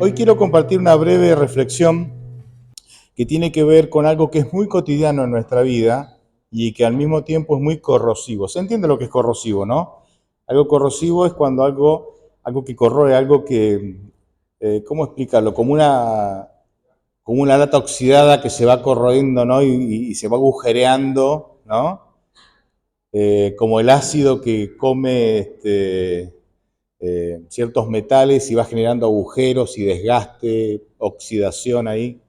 Hoy quiero compartir una breve reflexión que tiene que ver con algo que es muy cotidiano en nuestra vida y que al mismo tiempo es muy corrosivo. ¿Se entiende lo que es corrosivo, no? Algo corrosivo es cuando algo que corroe, algo que, ¿cómo explicarlo? Como una lata oxidada que se va corroyendo, ¿no? Y se va agujereando, ¿no? Como el ácido que come ciertos metales y va generando agujeros y desgaste, oxidación ahí,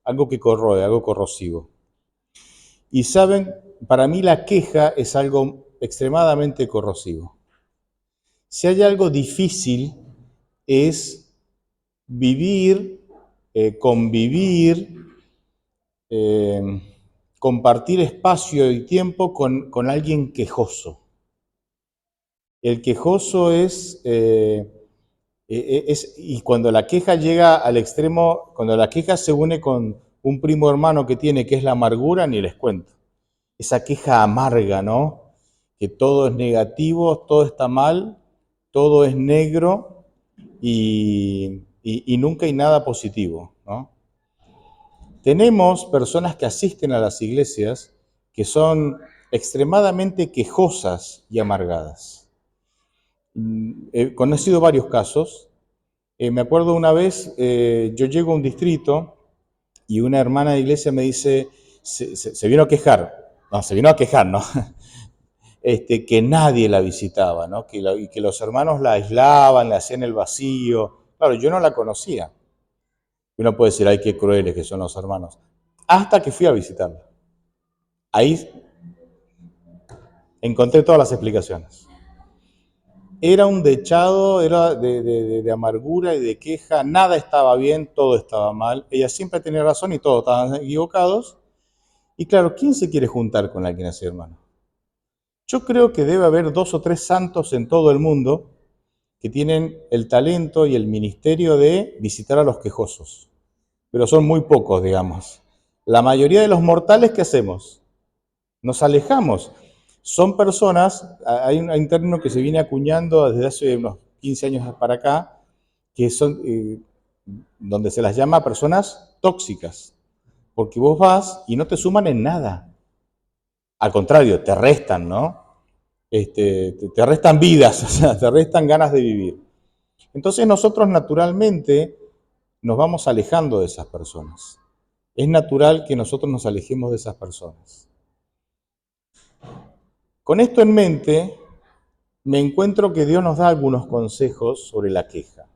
algo que corroe, algo corrosivo. Y saben, para mí la queja es algo extremadamente corrosivo. Si hay algo difícil es vivir, convivir, eh, compartir espacio y tiempo con alguien quejoso. El quejoso y cuando la queja llega al extremo, cuando la queja se une con un primo hermano que tiene, que es la amargura, ni les cuento. Esa queja amarga, ¿no? Que todo es negativo, todo está mal, todo es negro y nunca hay nada positivo, ¿no? Tenemos personas que asisten a las iglesias que son extremadamente quejosas y amargadas. He conocido varios casos. Me acuerdo una vez, yo llego a un distrito y una hermana de iglesia me dice, se vino a quejar, no, se vino a quejar, ¿no? Que nadie la visitaba, ¿no? Y que los hermanos la aislaban, le hacían el vacío. Claro, yo no la conocía. Uno puede decir, ay, qué crueles que son los hermanos. Hasta que fui a visitarla. Ahí encontré todas las explicaciones. Era un dechado, era de amargura y de queja, nada estaba bien, todo estaba mal. Ella siempre tenía razón y todos estaban equivocados. Y claro, ¿quién se quiere juntar con alguien así, hermano? Yo creo que debe haber 2 o 3 santos en todo el mundo que tienen el talento y el ministerio de visitar a los quejosos. Pero son muy pocos, digamos. La mayoría de los mortales, ¿qué hacemos? Nos alejamos. Son personas, hay un término que se viene acuñando desde hace unos 15 años para acá, que son, donde se las llama personas tóxicas, porque vos vas y no te suman en nada. Al contrario, te restan, ¿no? Te restan vidas, o sea, te restan ganas de vivir. Entonces nosotros naturalmente nos vamos alejando de esas personas. Es natural que nosotros nos alejemos de esas personas. Con esto en mente, me encuentro que Dios nos da algunos consejos sobre la queja.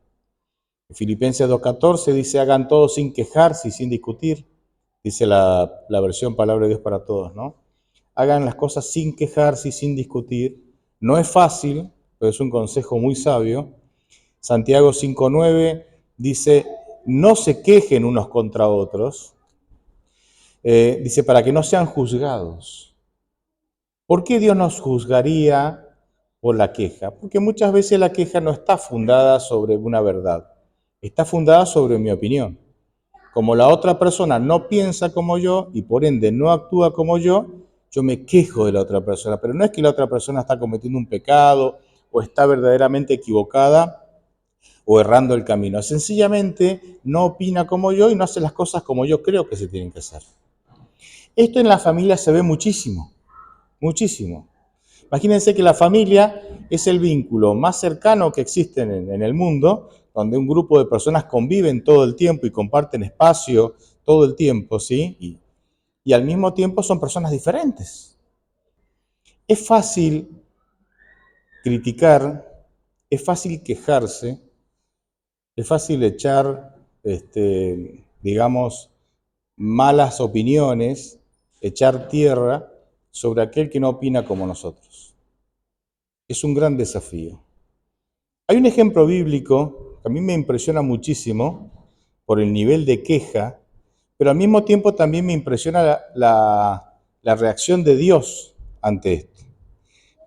En Filipenses 2:14 dice, hagan todo sin quejarse y sin discutir. Dice la versión Palabra de Dios para Todos, ¿no? Hagan las cosas sin quejarse y sin discutir. No es fácil, pero es un consejo muy sabio. Santiago 5:9 dice, no se quejen unos contra otros. Dice, para que no sean juzgados. ¿Por qué Dios nos juzgaría por la queja? Porque muchas veces la queja no está fundada sobre una verdad, está fundada sobre mi opinión. Como la otra persona no piensa como yo y por ende no actúa como yo me quejo de la otra persona. Pero no es que la otra persona está cometiendo un pecado o está verdaderamente equivocada o errando el camino. Sencillamente no opina como yo y no hace las cosas como yo creo que se tienen que hacer. Esto en la familia se ve muchísimo, muchísimo. Imagínense que la familia es el vínculo más cercano que existe en el mundo, donde un grupo de personas conviven todo el tiempo y comparten espacio todo el tiempo, ¿sí? Y al mismo tiempo son personas diferentes. Es fácil criticar, es fácil quejarse, es fácil echar, digamos, malas opiniones, echar tierra sobre aquel que no opina como nosotros. Es un gran desafío. Hay un ejemplo bíblico que a mí me impresiona muchísimo por el nivel de queja, pero al mismo tiempo también me impresiona la reacción de Dios ante esto.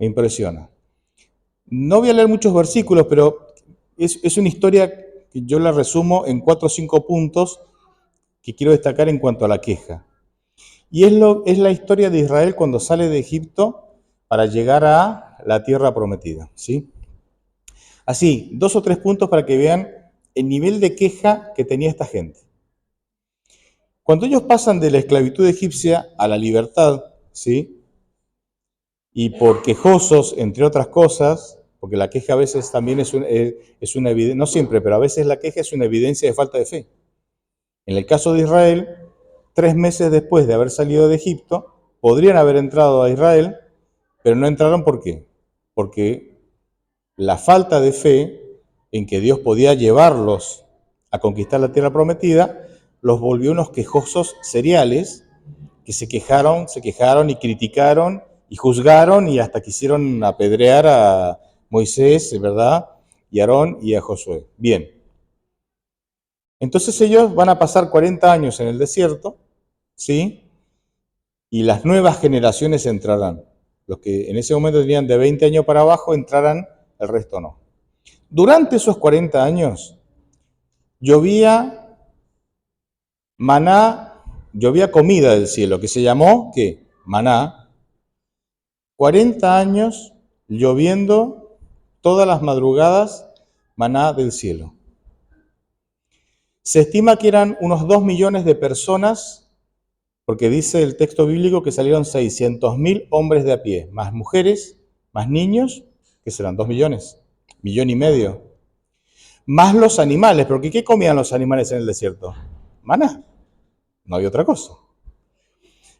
Me impresiona. No voy a leer muchos versículos, pero es una historia que yo la resumo en 4 o 5 puntos que quiero destacar en cuanto a la queja. Y es la historia de Israel cuando sale de Egipto para llegar a la tierra prometida, ¿sí? Así, 2 o 3 puntos para que vean el nivel de queja que tenía esta gente. Cuando ellos pasan de la esclavitud egipcia a la libertad, ¿sí? Y por quejosos, entre otras cosas, porque la queja a veces también es una evidencia, no siempre, pero a veces la queja es una evidencia de falta de fe. En el caso de Israel, 3 meses después de haber salido de Egipto, podrían haber entrado a Israel, pero no entraron. ¿Por qué? Porque la falta de fe en que Dios podía llevarlos a conquistar la tierra prometida los volvió unos quejosos seriales que se quejaron y criticaron y juzgaron y hasta quisieron apedrear a Moisés, ¿verdad? Y a Aarón y a Josué. Bien. Entonces ellos van a pasar 40 años en el desierto, ¿sí? Y las nuevas generaciones entrarán. Los que en ese momento tenían de 20 años para abajo entrarán, el resto no. Durante esos 40 años llovía maná, llovía comida del cielo, que se llamó, ¿qué? Maná. 40 años lloviendo todas las madrugadas maná del cielo. Se estima que eran unos 2 millones de personas, porque dice el texto bíblico que salieron 600.000 hombres de a pie, más mujeres, más niños, que serán 2 millones, 1,5 millones. Más los animales, porque ¿qué comían los animales en el desierto? Maná, no había otra cosa.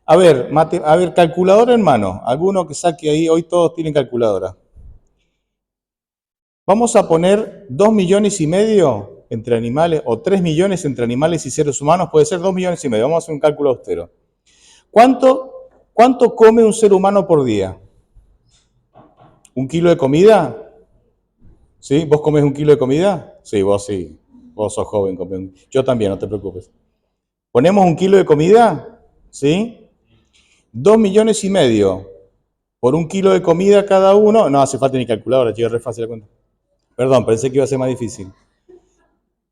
A ver, calculadora en mano, alguno que saque ahí, hoy todos tienen calculadora. Vamos a poner 2,5 millones entre animales, o 3 millones entre animales y seres humanos, puede ser 2,5 millones, vamos a hacer un cálculo austero. ¿Cuánto come un ser humano por día? ¿1 kilo de comida? ¿Sí? ¿Vos comés 1 kilo de comida? Sí, vos sos joven, yo también, no te preocupes. ¿Ponemos 1 kilo de comida? ¿Sí? 2,5 millones por 1 kilo de comida cada uno, no hace falta ni calculadora, chicos, es re fácil la cuenta. Perdón, pensé que iba a ser más difícil.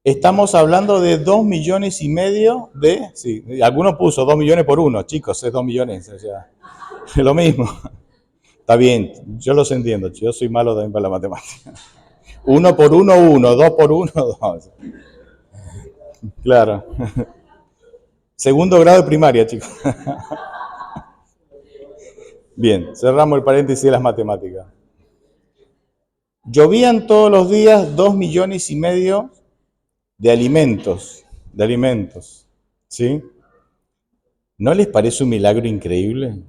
Estamos hablando de 2,5 millones de... Sí, alguno puso 2 millones por 1, chicos, es 2 millones, o sea, es lo mismo. Está bien, yo los entiendo, yo soy malo también para la matemática. 1 por 1, 1, 2 por 1, 2. Claro. Segundo grado de primaria, chicos. Bien, cerramos el paréntesis de las matemáticas. Llovían todos los días 2,5 millones de alimentos, ¿sí? ¿No les parece un milagro increíble?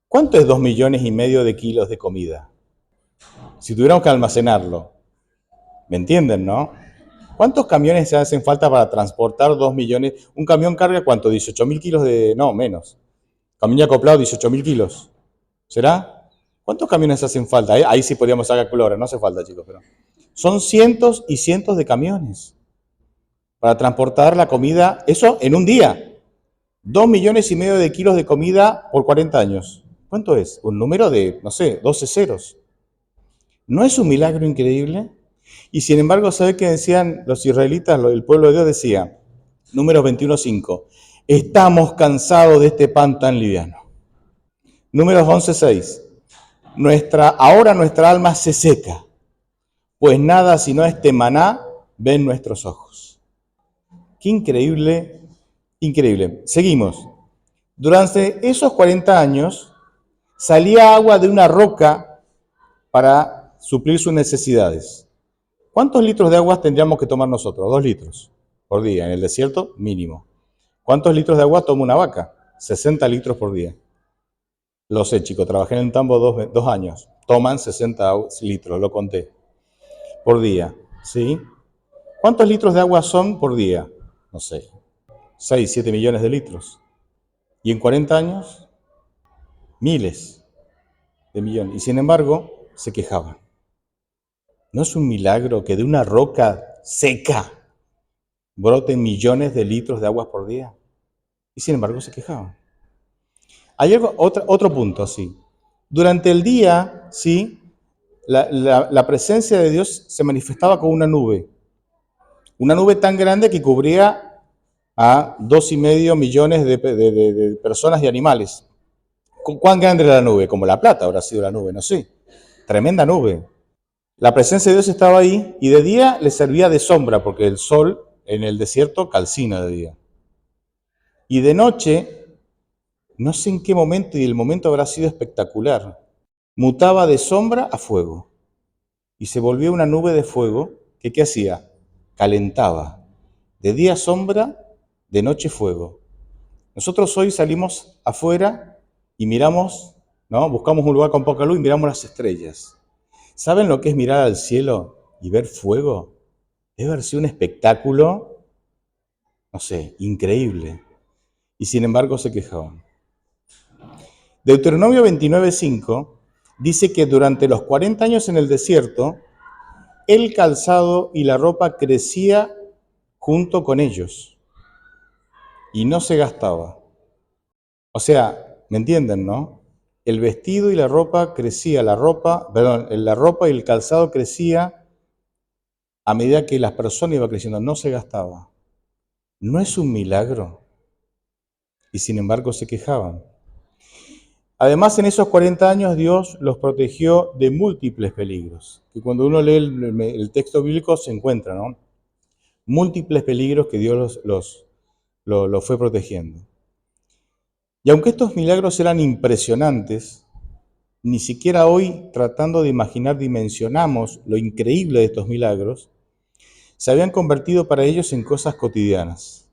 ¿Cuánto es 2,5 millones de kilos de comida? Si tuviéramos que almacenarlo, ¿me entienden, no? ¿Cuántos camiones se hacen falta para transportar 2 millones? Un camión carga, ¿cuánto? 18.000 kilos de... No, menos. Camión acoplado, 18.000 kilos. ¿Será? ¿Cuántos camiones hacen falta? Ahí sí podríamos sacar calculadora, no hace falta, chicos, pero... Son cientos y cientos de camiones para transportar la comida, eso en un día. 2,5 millones de kilos de comida por 40 años. ¿Cuánto es? Un número de, no sé, 12 ceros. ¿No es un milagro increíble? Y sin embargo, ¿sabe qué decían los israelitas? El pueblo de Dios decía, Números 21:5, estamos cansados de este pan tan liviano. Números 11:6, ahora nuestra alma se seca, pues nada sino este maná ven nuestros ojos. Qué increíble, increíble. Seguimos. Durante esos 40 años salía agua de una roca para suplir sus necesidades. ¿Cuántos litros de agua tendríamos que tomar nosotros? 2 litros por día. En el desierto, mínimo. ¿Cuántos litros de agua toma una vaca? 60 litros por día. Lo sé, chicos, trabajé en un tambo 2 años. Toman 60 litros, lo conté, por día. ¿Sí? ¿Cuántos litros de agua son por día? No sé, 6, 7 millones de litros. Y en 40 años, miles de millones. Y sin embargo, se quejaban. ¿No es un milagro que de una roca seca broten millones de litros de agua por día? Y sin embargo se quejaban. Hay otro punto, sí. Durante el día, sí, la presencia de Dios se manifestaba con una nube. Una nube tan grande que cubría a 2,5 millones de personas y animales. ¿Cuán grande era la nube? Como La Plata habrá sido la nube, no sé. Tremenda nube. La presencia de Dios estaba ahí y de día les servía de sombra, porque el sol en el desierto calcina de día. Y de noche, no sé en qué momento, y el momento habrá sido espectacular, mutaba de sombra a fuego y se volvió una nube de fuego que ¿qué hacía? Calentaba. De día sombra, de noche fuego. Nosotros hoy salimos afuera y miramos, ¿no? Buscamos un lugar con poca luz y miramos las estrellas. ¿Saben lo que es mirar al cielo y ver fuego? Debe haber sido un espectáculo, no sé, increíble. Y sin embargo se quejaban. Deuteronomio 29:5 dice que durante los 40 años en el desierto, el calzado y la ropa crecía junto con ellos y no se gastaba. O sea, ¿me entienden, no? El vestido y la ropa crecía, la ropa y el calzado crecía a medida que las personas iban creciendo, no se gastaba. ¿No es un milagro? Y sin embargo se quejaban. Además, en esos 40 años Dios los protegió de múltiples peligros, que cuando uno lee el texto bíblico se encuentra, ¿no? Múltiples peligros que Dios los fue protegiendo. Y aunque estos milagros eran impresionantes, ni siquiera hoy, tratando de imaginar, dimensionamos lo increíble de estos milagros, se habían convertido para ellos en cosas cotidianas.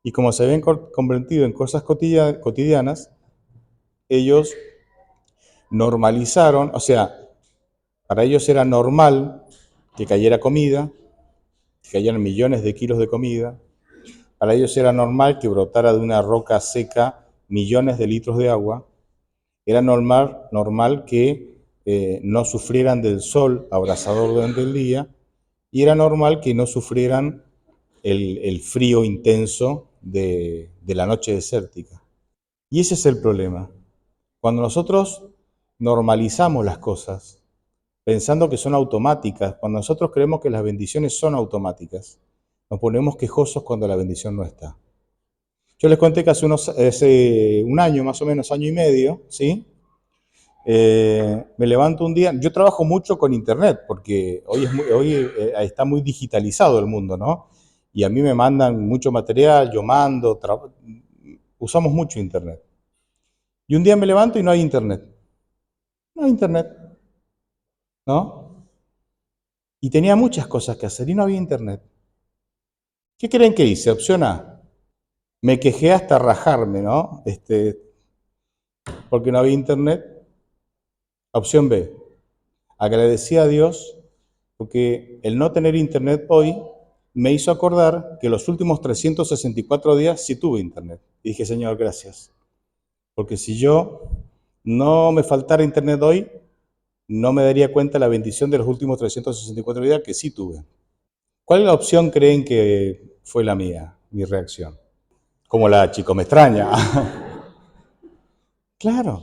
Y como se habían convertido en cosas cotidianas, ellos normalizaron, o sea, para ellos era normal que cayera comida, que cayeran millones de kilos de comida. Para ellos era normal que brotara de una roca seca millones de litros de agua. Era normal que no sufrieran del sol abrasador durante el día y era normal que no sufrieran el frío intenso de la noche desértica. Y ese es el problema. Cuando nosotros normalizamos las cosas, pensando que son automáticas, cuando nosotros creemos que las bendiciones son automáticas, nos ponemos quejosos cuando la bendición no está. Yo les conté que hace un año, más o menos, año y medio, ¿sí? Me levanto un día, yo trabajo mucho con internet, porque hoy está muy digitalizado el mundo, ¿no? Y a mí me mandan mucho material, yo mando, usamos mucho internet. Y un día me levanto y no hay internet. No hay internet, ¿no? Y tenía muchas cosas que hacer y no había internet. ¿Qué creen que hice? Opción A. Me quejé hasta rajarme, ¿no? Porque no había internet. Opción B. Agradecí a Dios porque el no tener internet hoy me hizo acordar que los últimos 364 días sí tuve internet. Y dije, Señor, gracias. Porque si yo no me faltara internet hoy, no me daría cuenta la bendición de los últimos 364 días que sí tuve. ¿Cuál opción creen que fue la mía, mi reacción? Como la chico me extraña. Claro.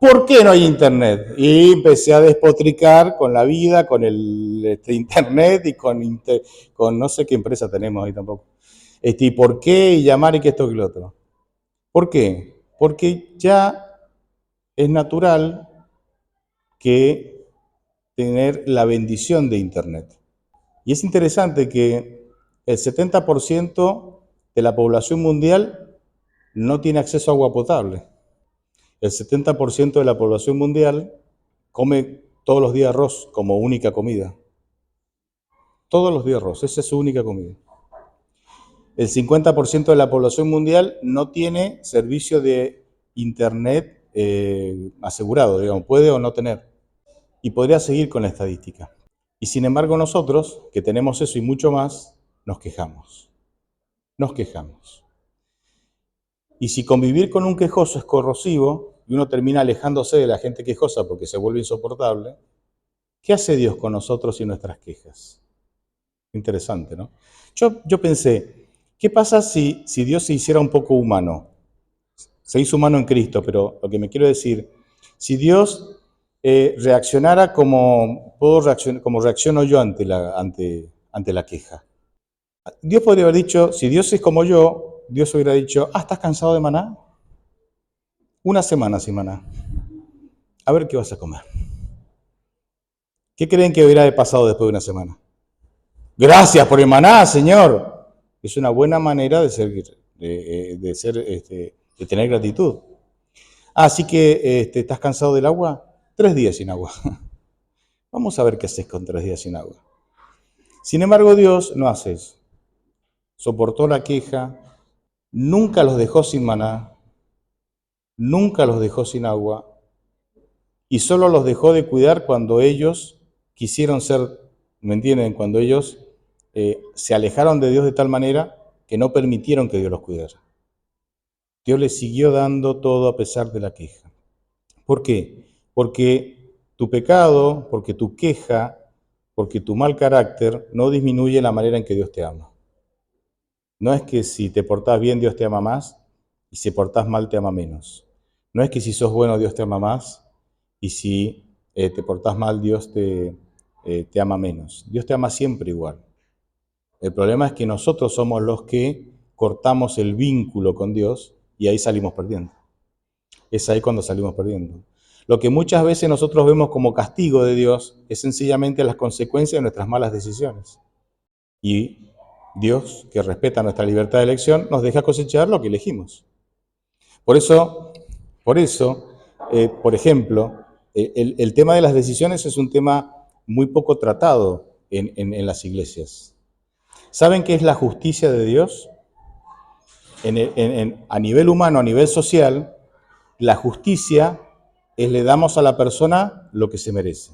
¿Por qué no hay internet? Y empecé a despotricar con la vida, con el internet y con no sé qué empresa tenemos ahí tampoco. ¿Y por qué? Y llamar y que esto y lo otro. ¿Por qué? Porque ya es natural que tener la bendición de internet. Y es interesante que el 70% de la población mundial no tiene acceso a agua potable. El 70% de la población mundial come todos los días arroz como única comida. Todos los días arroz, esa es su única comida. El 50% de la población mundial no tiene servicio de internet asegurado, digamos, puede o no tener. Y podría seguir con la estadística. Y sin embargo nosotros, que tenemos eso y mucho más, nos quejamos. Nos quejamos. Y si convivir con un quejoso es corrosivo y uno termina alejándose de la gente quejosa porque se vuelve insoportable, ¿qué hace Dios con nosotros y nuestras quejas? Interesante, ¿no? Yo pensé, ¿qué pasa si Dios se hiciera un poco humano? Se hizo humano en Cristo, pero lo que me quiero decir, si Dios reaccionara como reacciono yo ante la queja. Dios podría haber dicho, si Dios es como yo, Dios hubiera dicho, ¿estás cansado de maná? Una semana sin maná. A ver qué vas a comer. ¿Qué creen que hubiera pasado después de una semana? Gracias por el maná, Señor. Es una buena manera de tener gratitud. Así que estás cansado del agua, 3 días sin agua. Vamos a ver qué haces con 3 días sin agua. Sin embargo, Dios no hace eso. Soportó la queja, nunca los dejó sin maná, nunca los dejó sin agua, y solo los dejó de cuidar cuando ellos quisieron ser, ¿me entienden? Cuando ellos se alejaron de Dios de tal manera que no permitieron que Dios los cuidara. Dios les siguió dando todo a pesar de la queja. ¿Por qué? Porque tu pecado, porque tu queja, porque tu mal carácter no disminuye la manera en que Dios te ama. No es que si te portás bien Dios te ama más y si portás mal te ama menos. No es que si sos bueno Dios te ama más y si te portás mal Dios te ama menos. Dios te ama siempre igual. El problema es que nosotros somos los que cortamos el vínculo con Dios y ahí salimos perdiendo. Es ahí cuando salimos perdiendo. Lo que muchas veces nosotros vemos como castigo de Dios es sencillamente las consecuencias de nuestras malas decisiones. Y Dios, que respeta nuestra libertad de elección, nos deja cosechar lo que elegimos. Por eso, por ejemplo, el tema de las decisiones es un tema muy poco tratado en las iglesias. ¿Saben qué es la justicia de Dios? A nivel humano, a nivel social, la justicia es le damos a la persona lo que se merece.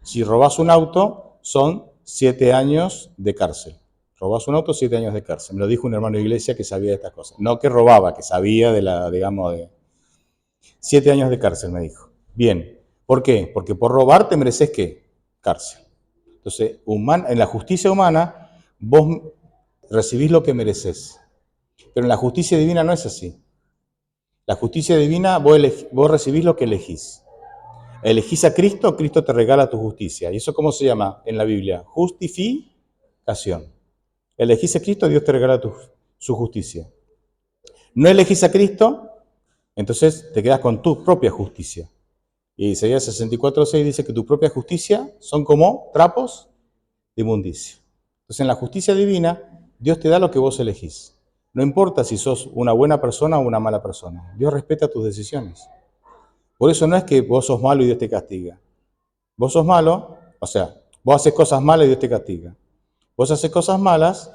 Si robas un auto, son 7 años de cárcel. Robas un auto, 7 años de cárcel. Me lo dijo un hermano de iglesia que sabía de estas cosas. No que robaba, que sabía de 7 años de cárcel, me dijo. Bien. ¿Por qué? Porque por robar te mereces, ¿qué? Cárcel. Entonces, en la justicia humana, vos recibís lo que mereces. Pero en la justicia divina no es así. La justicia divina, vos recibís lo que elegís. Elegís a Cristo, Cristo te regala tu justicia. ¿Y eso cómo se llama en la Biblia? Justificación. Elegís a Cristo, Dios te regala su justicia. No elegís a Cristo, entonces te quedas con tu propia justicia. Y Isaías 64:6 dice que tu propia justicia son como trapos de inmundicia. Entonces en la justicia divina, Dios te da lo que vos elegís. No importa si sos una buena persona o una mala persona. Dios respeta tus decisiones. Por eso no es que vos sos malo y Dios te castiga. Vos sos malo, o sea, vos haces cosas malas y Dios te castiga. Vos haces cosas malas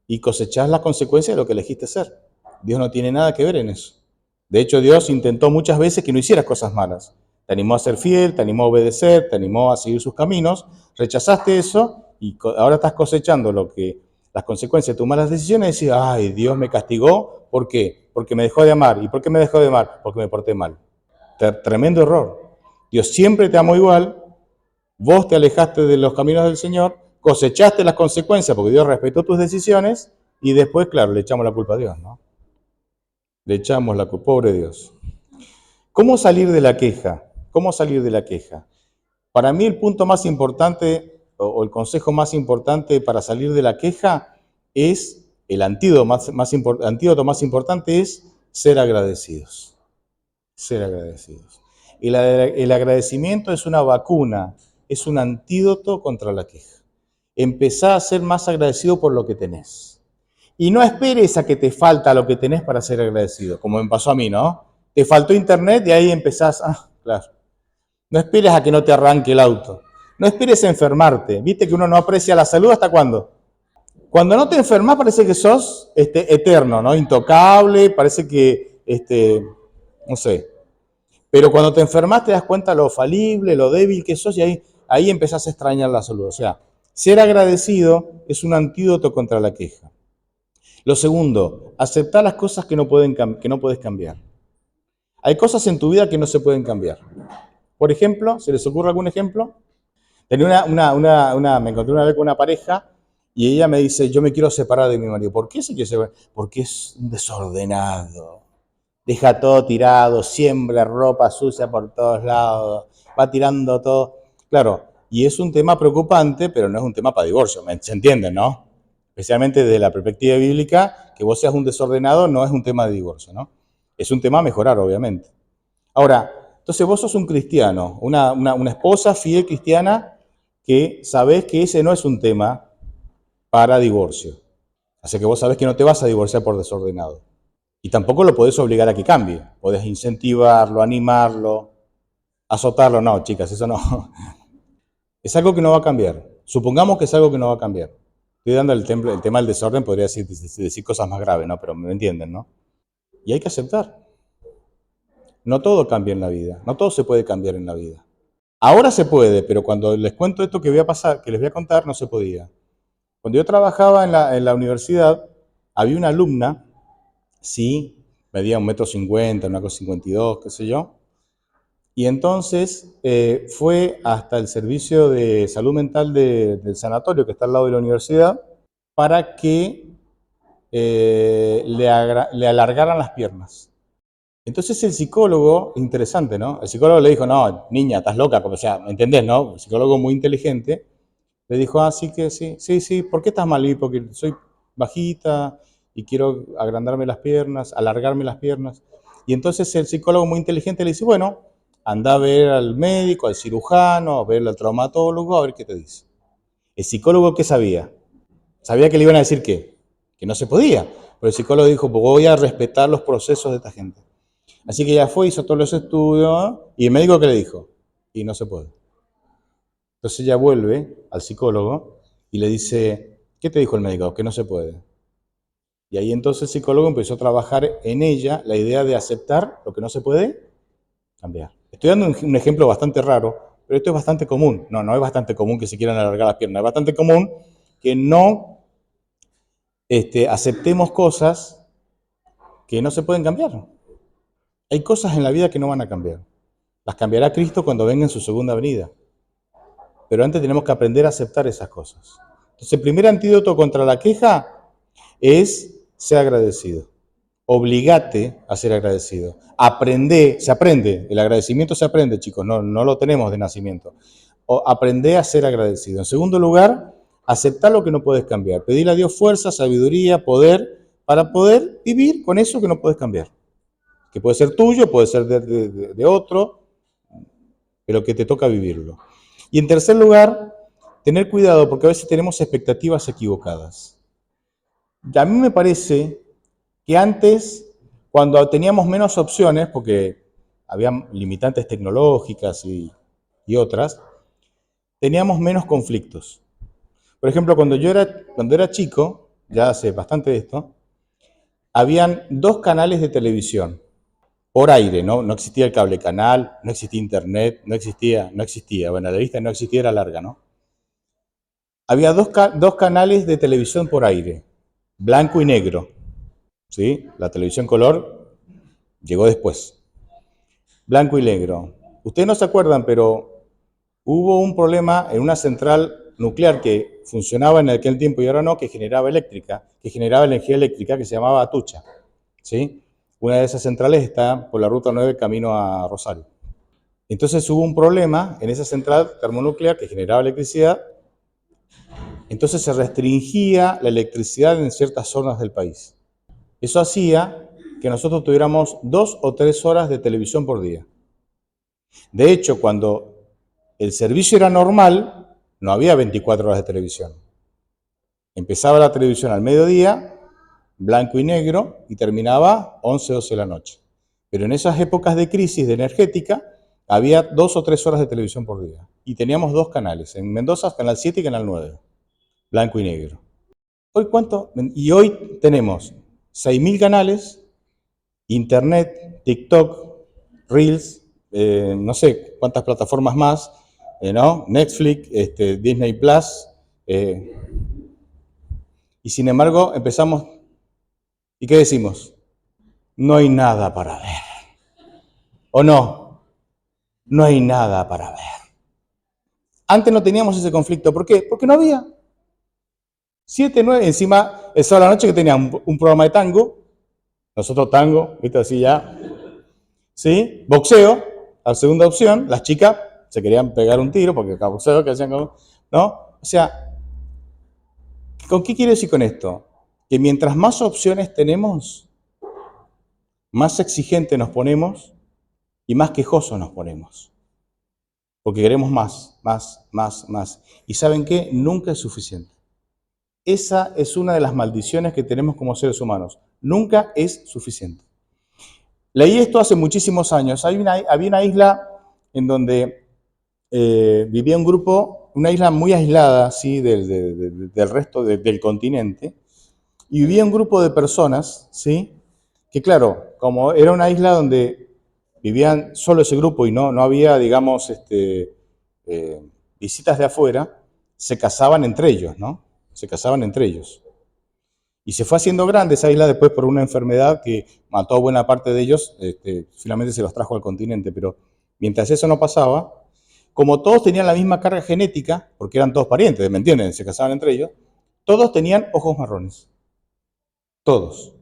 y cosechás las consecuencias de lo que elegiste ser. Dios no tiene nada que ver en eso. De hecho, Dios intentó muchas veces que no hicieras cosas malas. Te animó a ser fiel, te animó a obedecer, te animó a seguir sus caminos. Rechazaste eso y ahora estás cosechando las consecuencias de tus malas decisiones y decís, ay, Dios me castigó. ¿Por qué? Porque me dejó de amar. ¿Y por qué me dejó de amar? Porque me porté mal. Tremendo error. Dios siempre te amó igual, vos te alejaste de los caminos del Señor, cosechaste las consecuencias porque Dios respetó tus decisiones y después, claro, le echamos la culpa a Dios, ¿no? Le echamos la culpa, pobre Dios. ¿Cómo salir de la queja? ¿Cómo salir de la queja? Para mí el punto más importante o el consejo más importante para salir de la queja es, el antídoto más importante es ser agradecidos. Ser agradecidos. El agradecimiento es una vacuna, es un antídoto contra la queja. Empezá a ser más agradecido por lo que tenés. Y no esperes a que te falta lo que tenés para ser agradecido, como me pasó a mí, ¿no? Te faltó internet y ahí empezás, claro. No esperes a que no te arranque el auto. No esperes a enfermarte. ¿Viste que uno no aprecia la salud hasta cuándo? Cuando no te enfermas parece que sos eterno, ¿no? Intocable, parece que, no sé. Pero cuando te enfermas te das cuenta lo falible, lo débil que sos y ahí empezás a extrañar la salud. O sea, ser agradecido es un antídoto contra la queja. Lo segundo, aceptar las cosas que no puedes cambiar. Hay cosas en tu vida que no se pueden cambiar. Por ejemplo, ¿se les ocurre algún ejemplo? Me encontré una vez con una pareja y ella me dice, yo me quiero separar de mi marido. ¿Por qué se quiere separar? Porque es un desordenado. Deja todo tirado, siembra ropa sucia por todos lados, va tirando todo. Claro, y es un tema preocupante, pero no es un tema para divorcio, ¿se entiende, no? Especialmente desde la perspectiva bíblica, que vos seas un desordenado no es un tema de divorcio, ¿no? Es un tema a mejorar, obviamente. Ahora, entonces vos sos un cristiano, una esposa fiel cristiana, que sabés que ese no es un tema para divorcio. Así que vos sabés que no te vas a divorciar por desordenado. Y tampoco lo podés obligar a que cambie. Podés incentivarlo, animarlo, azotarlo. No, chicas, eso no. Es algo que no va a cambiar. Supongamos que es algo que no va a cambiar. Estoy dando el tema del desorden, podría decir cosas más graves, ¿no? Pero me entienden, ¿no? Y hay que aceptar. No todo cambia en la vida. No todo se puede cambiar en la vida. Ahora se puede, pero cuando les cuento esto que les voy a contar, no se podía. Cuando yo trabajaba en la universidad, había una alumna, sí, medía 1,50 m, 1,52 m, qué sé yo, y entonces fue hasta el servicio de salud mental del sanatorio que está al lado de la universidad para que le alargaran las piernas. Entonces el psicólogo, interesante, ¿no? El psicólogo le dijo, no, niña, estás loca, o sea, ¿me entendés, no? El psicólogo muy inteligente le dijo, ah, sí que sí, sí, ¿por qué estás mal? Y porque soy bajita y quiero agrandarme las piernas, alargarme las piernas. Y entonces el psicólogo muy inteligente le dice, bueno, anda a ver al médico, al cirujano, a ver al traumatólogo, a ver qué te dice. El psicólogo, ¿qué sabía? Sabía que le iban a decir que no se podía. Pero el psicólogo dijo, pues voy a respetar los procesos de esta gente. Así que ya fue, hizo todos los estudios, ¿no? Y el médico, ¿qué le dijo? Y no se puede. Entonces ella vuelve al psicólogo y le dice, ¿qué te dijo el médico? Que no se puede. Y ahí entonces el psicólogo empezó a trabajar en ella la idea de aceptar lo que no se puede cambiar. Estoy dando un ejemplo bastante raro, pero esto es bastante común. No, no es bastante común que se quieran alargar las piernas. Es bastante común que no aceptemos cosas que no se pueden cambiar. Hay cosas en la vida que no van a cambiar. Las cambiará Cristo cuando venga en su segunda venida. Pero antes tenemos que aprender a aceptar esas cosas. Entonces, el primer antídoto contra la queja es ser agradecido. Obligate a ser agradecido. Se aprende. El agradecimiento se aprende, chicos, no lo tenemos de nacimiento. Aprende a ser agradecido. En segundo lugar, aceptar lo que no puedes cambiar. Pedirle a Dios fuerza, sabiduría, poder, para poder vivir con eso que no puedes cambiar. Que puede ser tuyo, puede ser de otro, pero que te toca vivirlo. Y en tercer lugar, tener cuidado porque a veces tenemos expectativas equivocadas. Y a mí me parece que antes, cuando teníamos menos opciones, porque había limitantes tecnológicas y otras, teníamos menos conflictos. Por ejemplo, cuando era chico, ya hace bastante de esto, habían 2 canales de televisión por aire, ¿no? No existía el cable canal, no existía internet, no existía. Bueno, la lista no existía, era larga, ¿no? Había dos canales de televisión por aire, blanco y negro, ¿sí? La televisión color llegó después. Blanco y negro. Ustedes no se acuerdan, pero hubo un problema en una central nuclear que funcionaba en aquel tiempo y ahora no, que generaba energía eléctrica, que se llamaba Atucha, ¿sí? Una de esas centrales está por la ruta 9 camino a Rosario. Entonces hubo un problema en esa central termonuclear que generaba electricidad. Entonces se restringía la electricidad en ciertas zonas del país. Eso hacía que nosotros tuviéramos 2 o 3 horas de televisión por día. De hecho, cuando el servicio era normal, no había 24 horas de televisión. Empezaba la televisión al mediodía, blanco y negro, y terminaba 11, 12 de la noche. Pero en esas épocas de crisis de energética, había 2 o 3 horas de televisión por día. Y teníamos 2 canales, en Mendoza, Canal 7 y Canal 9, blanco y negro. Hoy tenemos 6.000 canales, internet, TikTok, Reels, no sé cuántas plataformas más, ¿no? Netflix, Disney Plus, y sin embargo empezamos, ¿y qué decimos? No hay nada para ver. ¿O no? No hay nada para ver. Antes no teníamos ese conflicto. ¿Por qué? Porque no había. 7, 9, encima el sábado a la noche que tenía un programa de tango, nosotros tango, ¿viste? Así ya, ¿sí? Boxeo, la segunda opción, las chicas se querían pegar un tiro porque cada boxeo que hacían como, ¿no? O sea, ¿con qué quiero decir con esto? Que mientras más opciones tenemos, más exigentes nos ponemos y más quejosos nos ponemos. porque queremos más, más, más, más. ¿Y saben qué? Nunca es suficiente. Esa es una de las maldiciones que tenemos como seres humanos. Nunca es suficiente. Leí esto hace muchísimos años. Había una isla en donde vivía un grupo, una isla muy aislada ¿sí? del resto del continente, y vivía un grupo de personas, ¿sí? Que claro, como era una isla donde vivían solo ese grupo y no había, digamos, eh, visitas de afuera, se casaban entre ellos, ¿no? Se casaban entre ellos. Y se fue haciendo grande esa isla después por una enfermedad que mató a buena parte de ellos, finalmente se los trajo al continente, pero mientras eso no pasaba, como todos tenían la misma carga genética, porque eran todos parientes, ¿me entienden? Se casaban entre ellos, todos tenían ojos marrones, todos.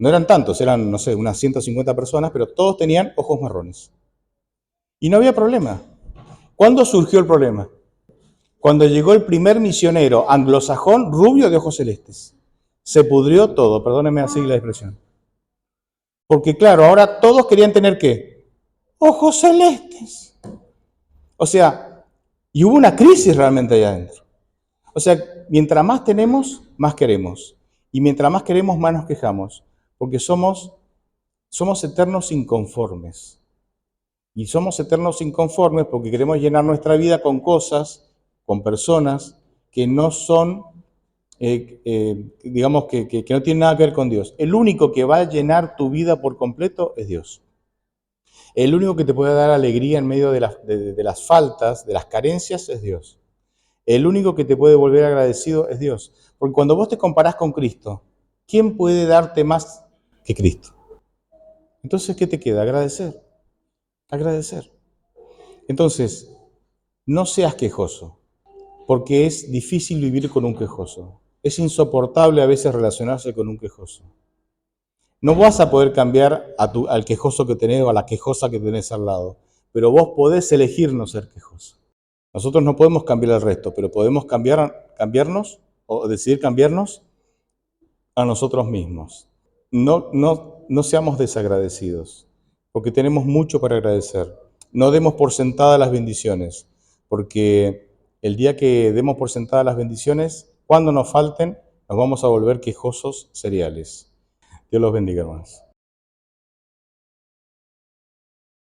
No eran tantos, eran, no sé, unas 150 personas, pero todos tenían ojos marrones. Y no había problema. ¿Cuándo surgió el problema? Cuando llegó el primer misionero anglosajón rubio de ojos celestes. Se pudrió todo, perdónenme así la expresión. Porque claro, ahora todos querían tener ¿qué? Ojos celestes. O sea, y hubo una crisis realmente allá adentro. O sea, mientras más tenemos, más queremos. Y mientras más queremos, más nos quejamos. Porque somos eternos inconformes. Y somos eternos inconformes porque queremos llenar nuestra vida con cosas, con personas que no son, digamos, que no tienen nada que ver con Dios. El único que va a llenar tu vida por completo es Dios. El único que te puede dar alegría en medio de las faltas, de las carencias, es Dios. El único que te puede volver agradecido es Dios. Porque cuando vos te comparás con Cristo, ¿quién puede darte más que Cristo? Entonces, ¿qué te queda? Agradecer. Agradecer. Entonces, no seas quejoso, porque es difícil vivir con un quejoso. Es insoportable a veces relacionarse con un quejoso. No vas a poder cambiar al quejoso que tenés o a la quejosa que tenés al lado, pero vos podés elegir no ser quejoso. Nosotros no podemos cambiar el resto, pero podemos cambiarnos o decidir cambiarnos a nosotros mismos. No seamos desagradecidos, porque tenemos mucho para agradecer. No demos por sentadas las bendiciones, porque el día que demos por sentadas las bendiciones, cuando nos falten, nos vamos a volver quejosos seriales. Dios los bendiga, hermanos.